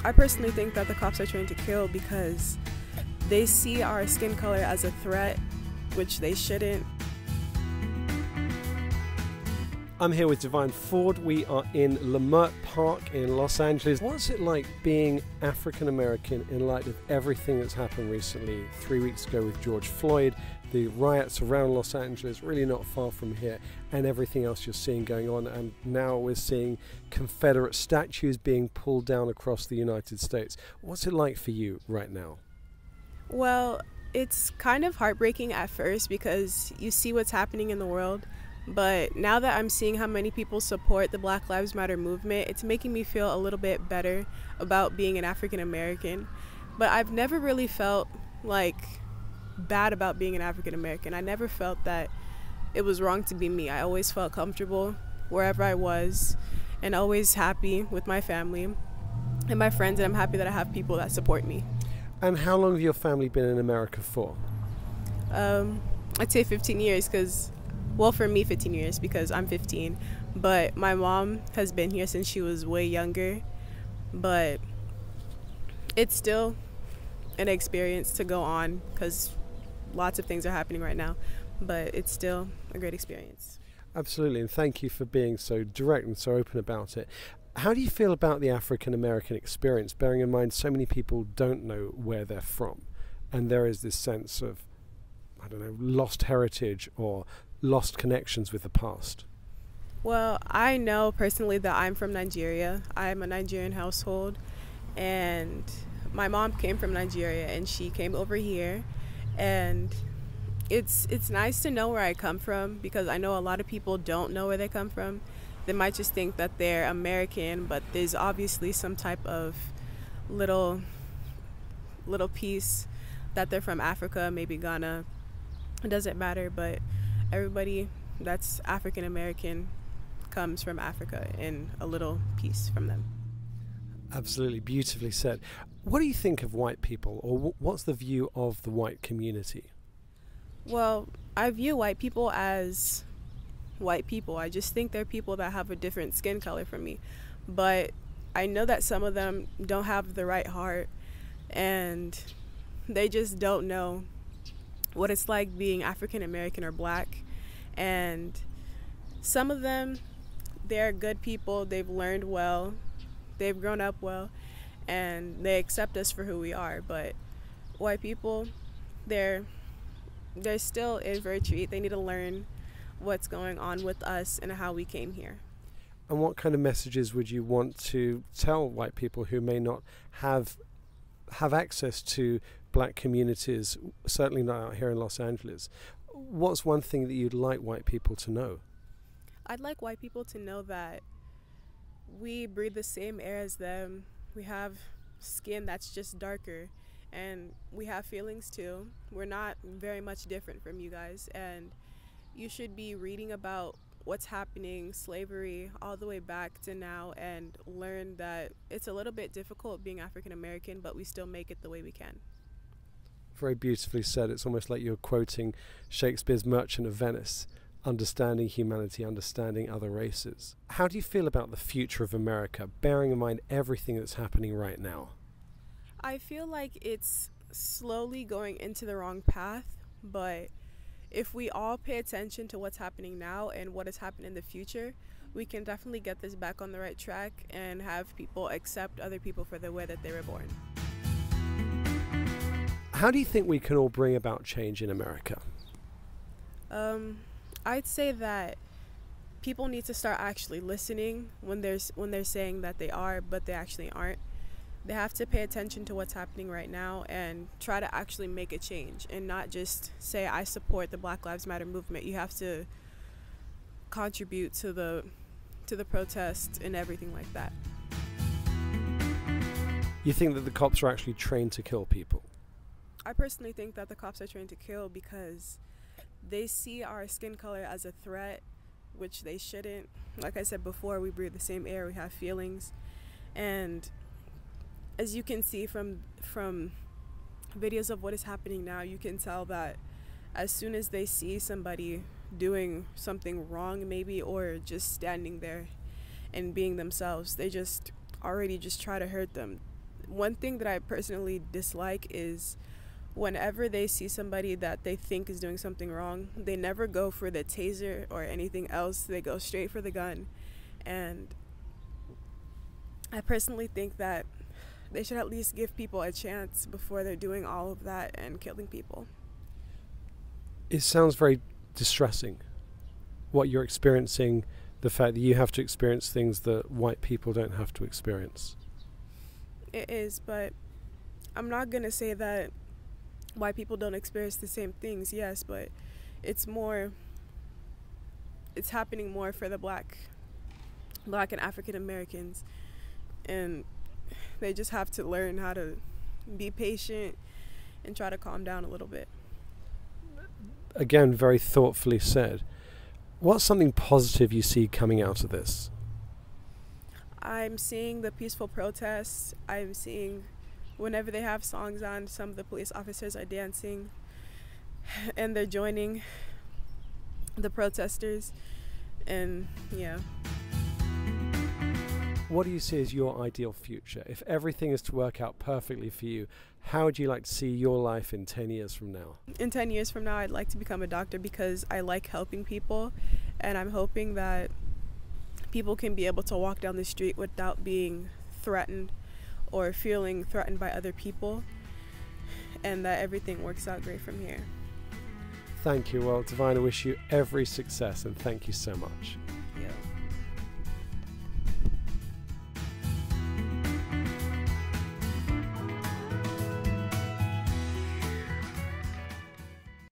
I personally think that the cops are trained to kill because they see our skin color as a threat, which they shouldn't. I'm here with Devine Ford. We are in Leimert Park in Los Angeles. What's it like being African American in light of everything that's happened recently? 3 weeks ago with George Floyd, the riots around Los Angeles, really not far from here, and everything else you're seeing going on. And now we're seeing Confederate statues being pulled down across the United States. What's it like for you right now? Well, it's kind of heartbreaking at first because you see what's happening in the world. But now that I'm seeing how many people support the Black Lives Matter movement, it's making me feel a little bit better about being an African American. But I've never really felt like bad about being an African American. I never felt that it was wrong to be me. I always felt comfortable wherever I was and always happy with my family and my friends, and I'm happy that I have people that support me. And how long have your family been in America for? I'd say 15 years because, well, for me 15 years because I'm 15, but my mom has been here since she was way younger, but it's still an experience to go on because lots of things are happening right now, but it's still a great experience. Absolutely, and thank you for being so direct and so open about it. How do you feel about the African American experience, bearing in mind so many people don't know where they're from, and there is this sense of, I don't know, lost heritage or lost connections with the past? Well, I know personally that I'm from Nigeria. I'm a Nigerian household, and my mom came from Nigeria and she came over here, and it's nice to know where I come from because I know a lot of people don't know where they come from. They might just think that they're American, but there's obviously some type of little piece that they're from Africa, maybe Ghana. It doesn't matter, but everybody that's African American comes from Africa in a little piece from them. Absolutely, beautifully said. What do you think of white people, or what's the view of the white community? Well, I view white people as white people. I just think they're people that have a different skin color from me. But I know that some of them don't have the right heart, and they just don't know what it's like being African American or black. And some of them, they're good people. They've learned well, they've grown up well, and they accept us for who we are. But white people, they're still in for a treat. They need to learn what's going on with us and how we came here. And what kind of messages would you want to tell white people who may not have access to black communities, certainly not out here in Los Angeles? What's one thing that you'd like white people to know? I'd like white people to know that we breathe the same air as them. We have skin that's just darker, and we have feelings too. We're not very much different from you guys, and you should be reading about what's happening, slavery, all the way back to now, and learn that it's a little bit difficult being African American, but we still make it the way we can. Very beautifully said. It's almost like you're quoting Shakespeare's Merchant of Venice, understanding humanity, understanding other races. How do you feel about the future of America, bearing in mind everything that's happening right now? I feel like it's slowly going into the wrong path, but if we all pay attention to what's happening now and what has happened in the future, we can definitely get this back on the right track and have people accept other people for the way that they were born. How do you think we can all bring about change in America? I'd say that people need to start actually listening when they're saying that they are, but they actually aren't. They have to pay attention to what's happening right now and try to actually make a change and not just say, I support the Black Lives Matter movement. You have to contribute to the protest and everything like that. You think that the cops are actually trained to kill people? I personally think that the cops are trained to kill because they see our skin color as a threat, which they shouldn't. Like I said before, we breathe the same air, we have feelings, and as you can see from videos of what is happening now, you can tell that as soon as they see somebody doing something wrong maybe, or just standing there and being themselves, they just already just try to hurt them. one thing that I personally dislike is whenever they see somebody that they think is doing something wrong, they never go for the taser or anything else. They go straight for the gun. And I personally think that they should at least give people a chance before they're doing all of that and killing people. It sounds very distressing, what you're experiencing, the fact that you have to experience things that white people don't have to experience. It is, but I'm not going to say that white people don't experience the same things, yes, but it's happening more for the black and African Americans, and they just have to learn how to be patient and try to calm down a little bit. Again, very thoughtfully said. What's something positive you see coming out of this? I'm seeing the peaceful protests. I'm seeing whenever they have songs on, some of the police officers are dancing and they're joining the protesters. And yeah. What do you see as your ideal future? If everything is to work out perfectly for you, how would you like to see your life in 10 years from now? In 10 years from now, I'd like to become a doctor because I like helping people, and I'm hoping that people can be able to walk down the street without being threatened or feeling threatened by other people, and that everything works out great from here. Thank you. Well, Devine, I wish you every success, and thank you so much.